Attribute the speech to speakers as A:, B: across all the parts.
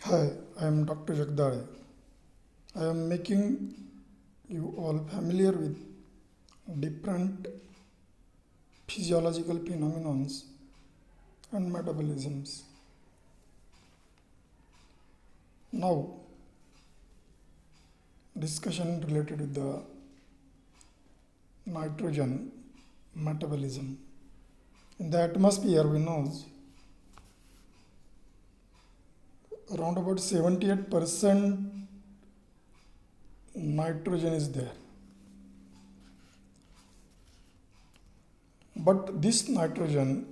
A: Hi, I am Dr. Jagdare. I am making you all familiar with different physiological phenomena and metabolisms. Now, discussion related with the nitrogen metabolism. In the atmosphere, we know around about 78% nitrogen is there. But this nitrogen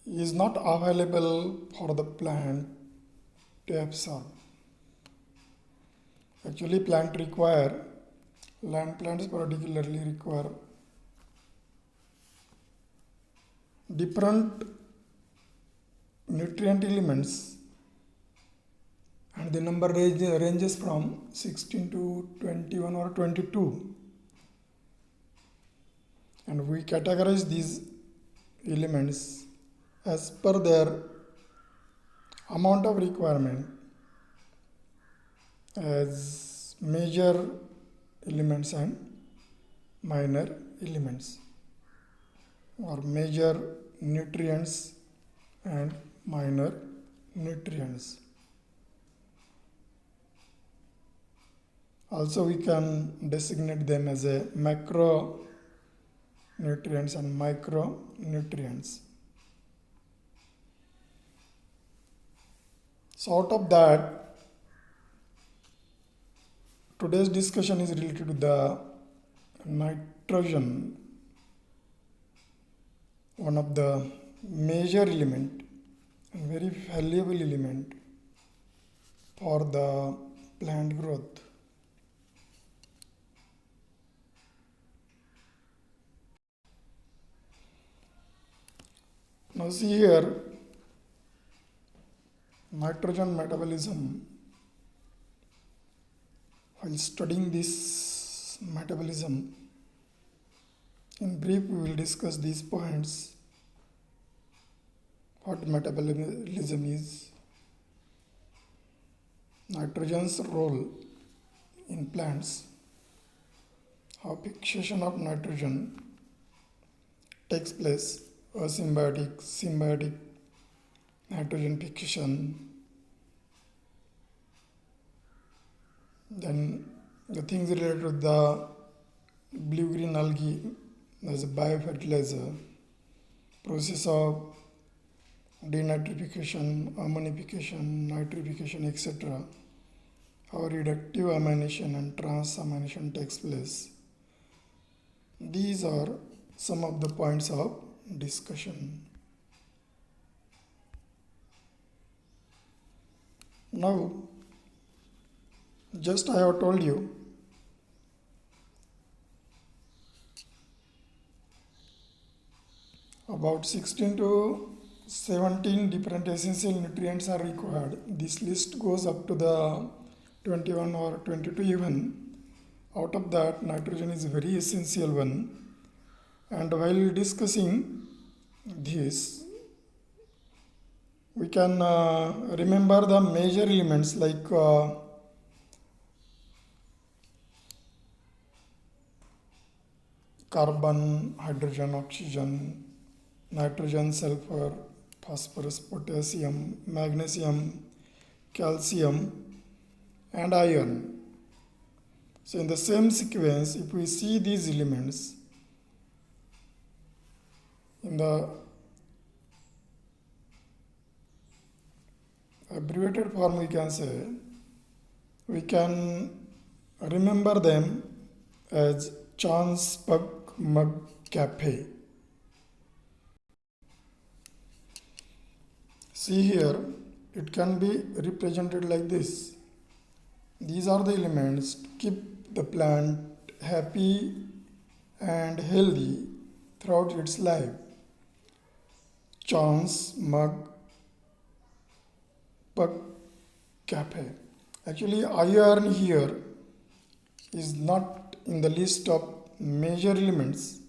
A: is not available for the plant to absorb. Actually, land plants particularly require different nutrient elements, and the number ranges from 16 to 21 or 22, and we categorize these elements as per their amount of requirement as major elements and minor elements, or major nutrients and minor nutrients. Also, we can designate them as a macronutrients and micronutrients. So out of that, today's discussion is related to the nitrogen, one of the major element and very valuable element for the plant growth. Now see here, nitrogen metabolism. While studying this metabolism, in brief we will discuss these points. What metabolism is, nitrogen's role in plants, how fixation of nitrogen takes place, symbiotic nitrogen fixation, then the things related to the blue-green algae as a biofertilizer, process of denitrification, ammonification, nitrification, etc. How reductive amination and transamination takes place. These are some of the points of discussion. Now, just I have told you about 16 to 17 different essential nutrients are required. This list goes up to the 21 or 22 even. Out of that, nitrogen is a very essential one. And while discussing this, we can remember the major elements like carbon, hydrogen, oxygen, nitrogen, sulfur, phosphorus, potassium, magnesium, calcium, and iron. So in the same sequence, if we see these elements in the abbreviated form, we can remember them as Chance Pug Mug Cafe. See here, it can be represented like this. These are the elements to keep the plant happy and healthy throughout its life. Chance Mug Pug Cafe. Actually, iron here is not in the list of major elements,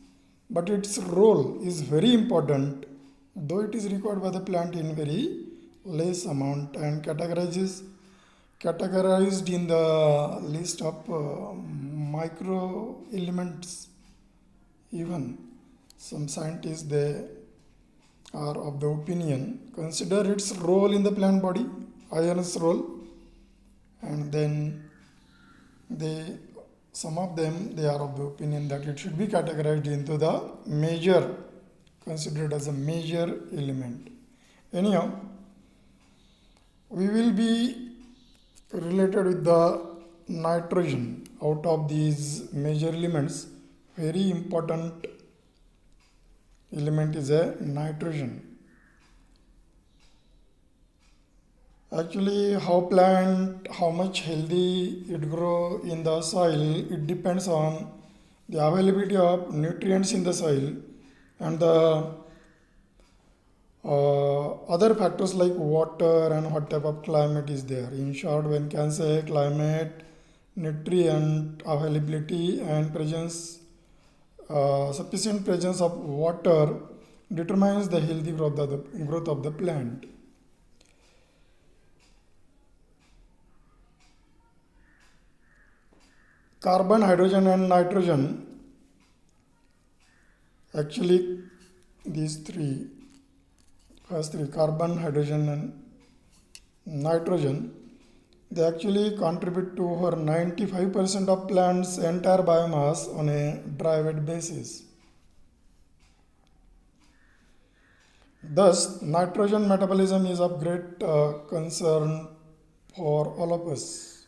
A: but its role is very important, though it is required by the plant in very less amount and categorized in the list of micro elements. Even some scientists, they are of the opinion, consider its role in the plant body, iron's role, and then they some of them, they are of the opinion that it should be categorized into the major, considered as a major element. Anyhow, we will be related with the nitrogen. Out of these major elements, very important element is a nitrogen. Actually, how much healthy it grow in the soil, it depends on the availability of nutrients in the soil and the other factors like water and what type of climate is there. In short, one can say climate, nutrient availability and sufficient presence of water determines the healthy growth of the plant. Carbon, hydrogen and nitrogen, actually these first three, carbon, hydrogen and nitrogen, they actually contribute to over 95% of plants' entire biomass on a dry wet basis. Thus, nitrogen metabolism is of great concern for all of us.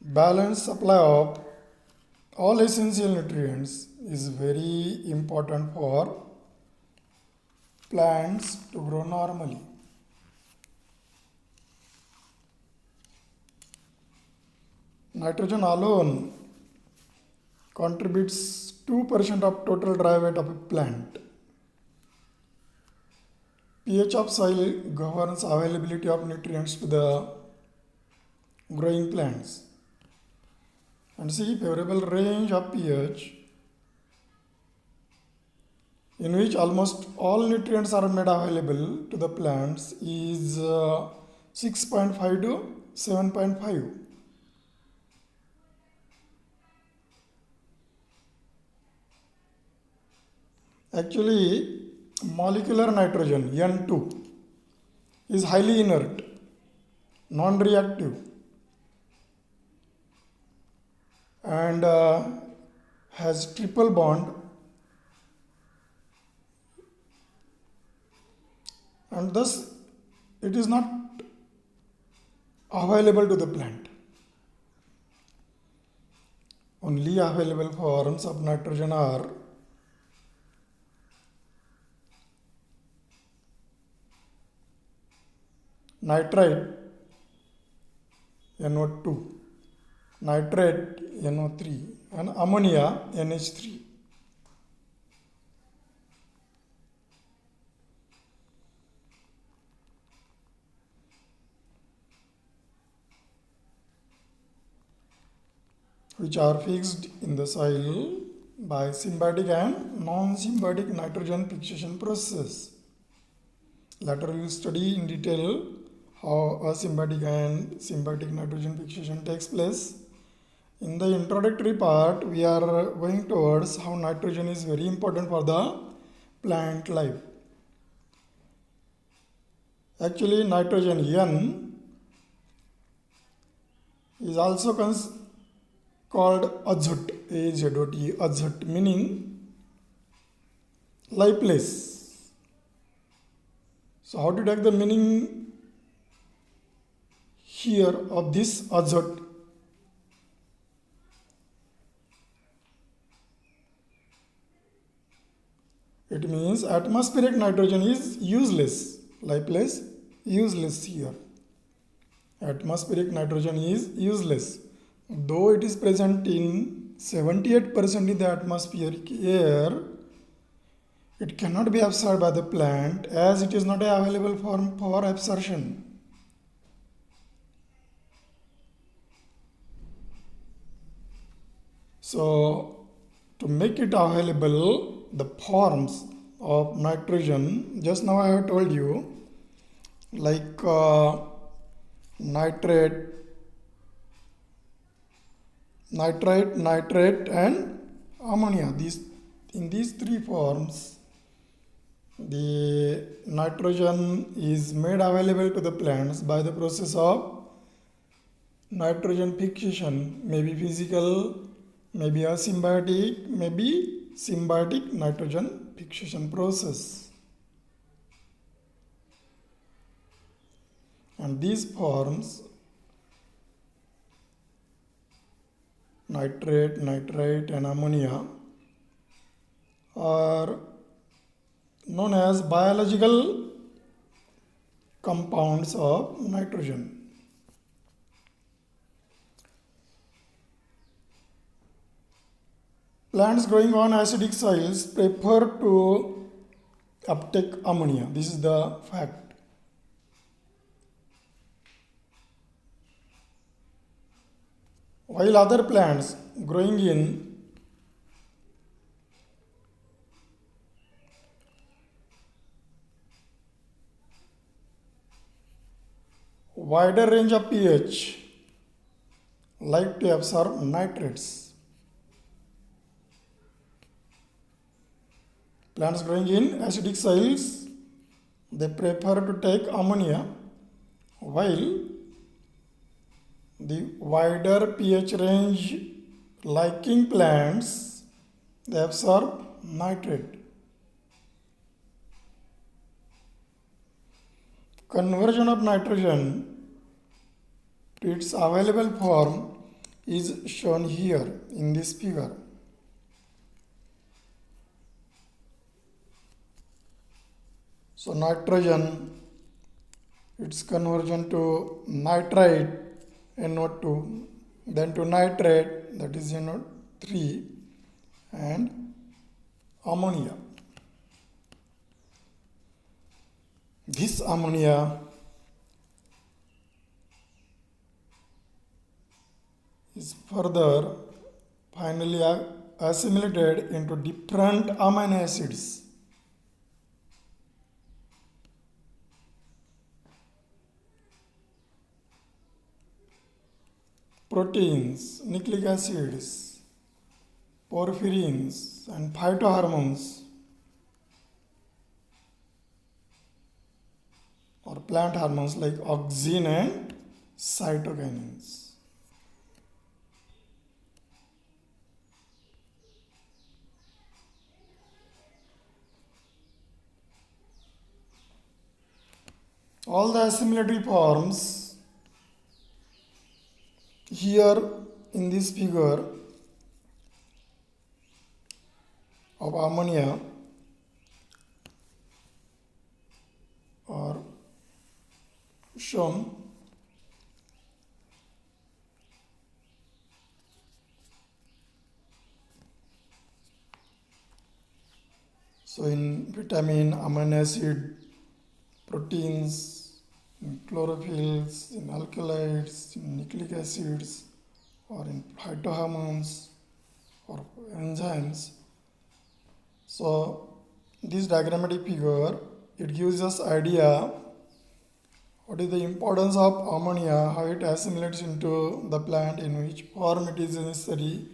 A: Balanced supply of all essential nutrients is very important for plants to grow normally. Nitrogen alone contributes 2% of total dry weight of a plant. pH of soil governs availability of nutrients to the growing plants. And see, favorable range of pH in which almost all nutrients are made available to the plants is 6.5 to 7.5. Actually, molecular nitrogen N2 is highly inert, non-reactive, and has triple bond, and thus it is not available to the plant. Only available forms of nitrogen are nitrite NO2, nitrate NO3 and ammonia NH3. Which are fixed in the soil by symbiotic and non-symbiotic nitrogen fixation process. Later we will study in detail how a symbiotic and symbiotic nitrogen fixation takes place. In the introductory part, we are going towards how nitrogen is very important for the plant life. Actually, nitrogen N is also called azot, A-Z-O-T, azot, meaning lifeless. So how to take the meaning here of this azot? It means atmospheric nitrogen is useless, lifeless, useless here. Atmospheric nitrogen is useless. Though it is present in 78% in the atmospheric air, it cannot be absorbed by the plant as it is not an available form for absorption. So, to make it available, the forms of nitrogen, just now I have told you, like nitrate, nitrate and ammonia. In these three forms, the nitrogen is made available to the plants by the process of nitrogen fixation, maybe physical, maybe asymbiotic, maybe symbiotic nitrogen fixation process. And these forms, nitrate, and ammonia, are known as biological compounds of nitrogen. Plants growing on acidic soils prefer to uptake ammonia. This is the fact. While other plants growing in wider range of pH like to absorb nitrates. Plants growing in acidic soils, they prefer to take ammonia, while the wider pH range liking plants, they absorb nitrate. Conversion of nitrogen to its available form is shown here in this figure. So nitrogen, its conversion to nitrite, NO2, then to nitrate, that is NO3, and ammonia. This ammonia is further finally assimilated into different amino acids. Proteins, nucleic acids, porphyrins, and phytohormones or plant hormones like auxin and cytokinins. All the assimilatory forms here in this figure of ammonia are shown. So in vitamin, amino acid, proteins, in chlorophylls, in alkaloids, in nucleic acids, or in phytohormones or enzymes. So this diagrammatic figure, it gives us idea what is the importance of ammonia, how it assimilates into the plant, in which form it is necessary,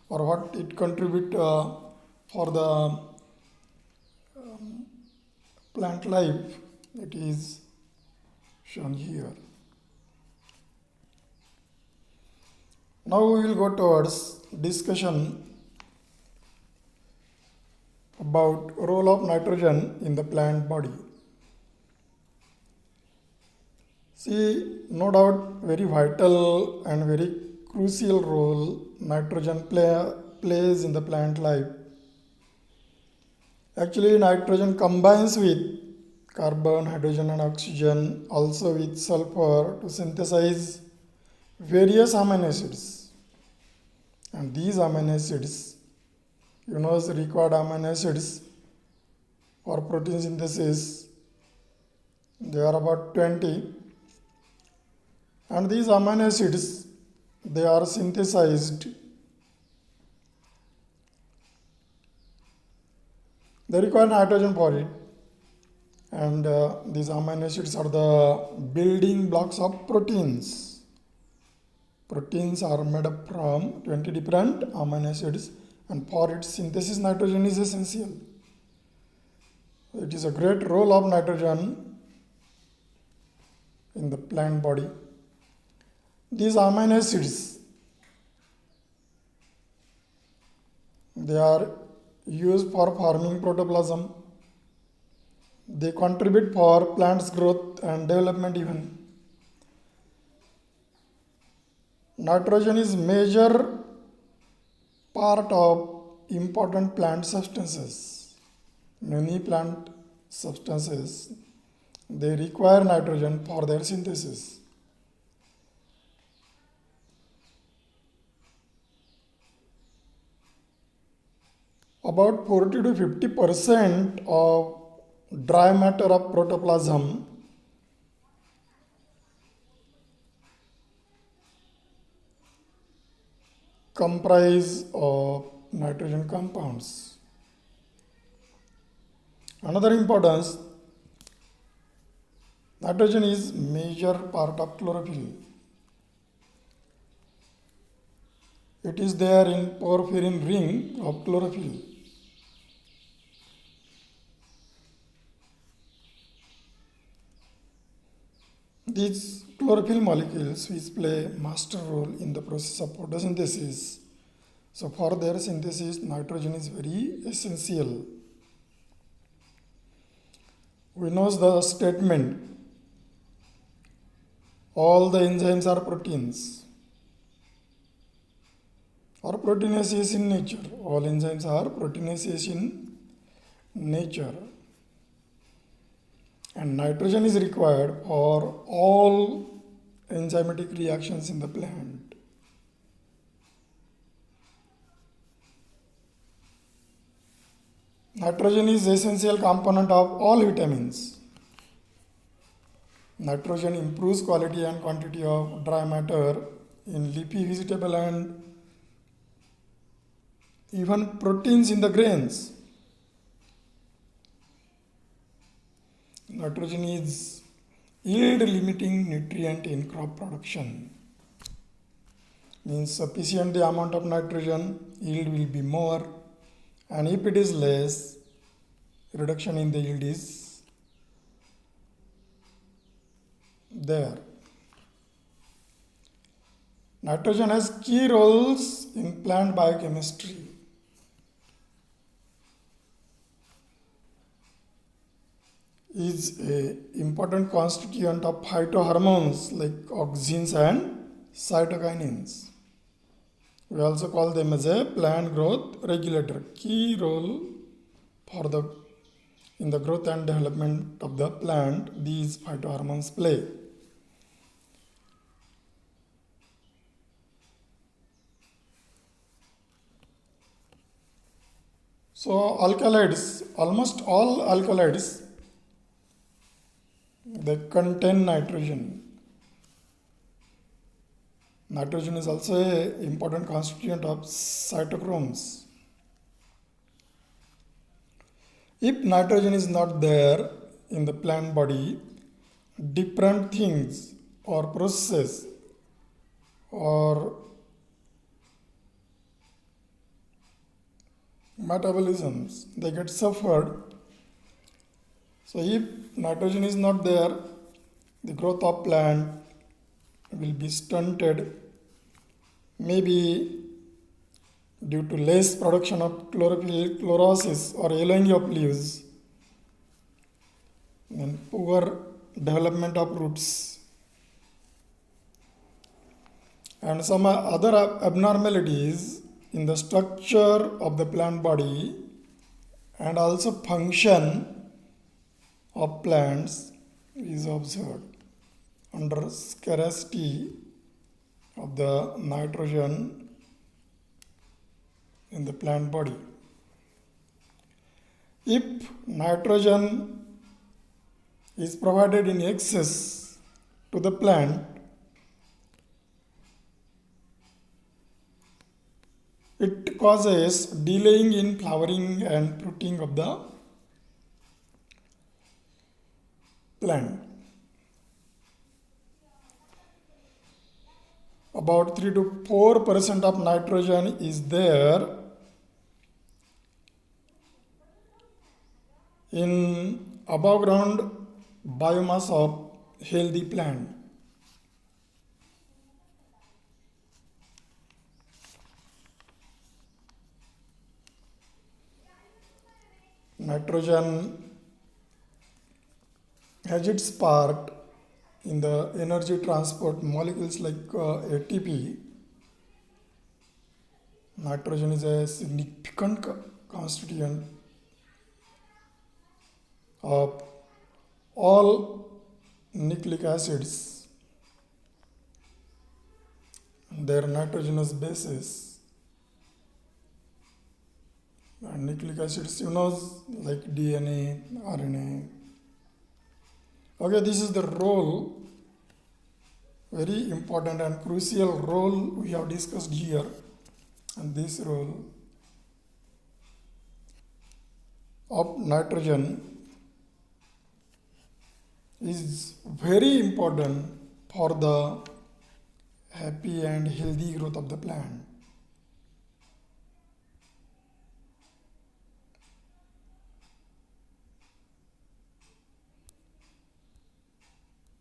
A: or what it contributes for the plant life. It is shown here. Now we will go towards discussion about role of nitrogen in the plant body. See, no doubt very vital and very crucial role nitrogen plays in the plant life. Actually, nitrogen combines with carbon, hydrogen and oxygen, also with sulfur, to synthesize various amino acids. And these amino acids, the required amino acids for protein synthesis, they are about 20. And these amino acids, they are synthesized They require nitrogen for it, and these amino acids are the building blocks of proteins. Proteins are made up from 20 different amino acids, and for its synthesis nitrogen is essential. It is a great role of nitrogen in the plant body. These amino acids, they are used for forming protoplasm. They contribute for plants growth and development even. Nitrogen is major part of important plant substances. Many plant substances, they require nitrogen for their synthesis. About 40 to 50% of dry matter of protoplasm comprise of nitrogen compounds. Another importance, nitrogen is major part of chlorophyll. It is there in porphyrin ring of chlorophyll. These chlorophyll molecules which play master role in the process of photosynthesis. So for their synthesis, nitrogen is very essential. We know the statement, all the enzymes are proteins or proteinaceous in nature. All enzymes are proteinaceous in nature. And nitrogen is required for all enzymatic reactions in the plant. Nitrogen is essential component of all vitamins. Nitrogen improves quality and quantity of dry matter in leafy vegetable and even proteins in the grains. Nitrogen is yield limiting nutrient in crop production. Means sufficient the amount of nitrogen, yield will be more, and if it is less, reduction in the yield is there. Nitrogen has key roles in plant biochemistry. Is a important constituent of phytohormones like auxins and cytokinins. We also call them as a plant growth regulator. Key role for in the growth and development of the plant, these phytohormones play. So alkaloids, almost all alkaloids, they contain nitrogen. Nitrogen is also an important constituent of cytochromes. If nitrogen is not there in the plant body, different things or processes or metabolisms, they get suffered. So if nitrogen is not there, the growth of plant will be stunted, maybe due to less production of chlorophyll, chlorosis or yellowing of leaves, and poor development of roots, and some other abnormalities in the structure of the plant body and also function of plants is observed under scarcity of the nitrogen in the plant body. If nitrogen is provided in excess to the plant, it causes delaying in flowering and fruiting of the plant. About 3 to 4% of nitrogen is there in above ground biomass of healthy plant. Nitrogen has its part in the energy transport molecules like ATP. Nitrogen is a significant constituent of all nucleic acids, their nitrogenous bases. And nucleic acids, like DNA, RNA. Okay, this is the role, very important and crucial role we have discussed here. And this role of nitrogen is very important for the happy and healthy growth of the plant.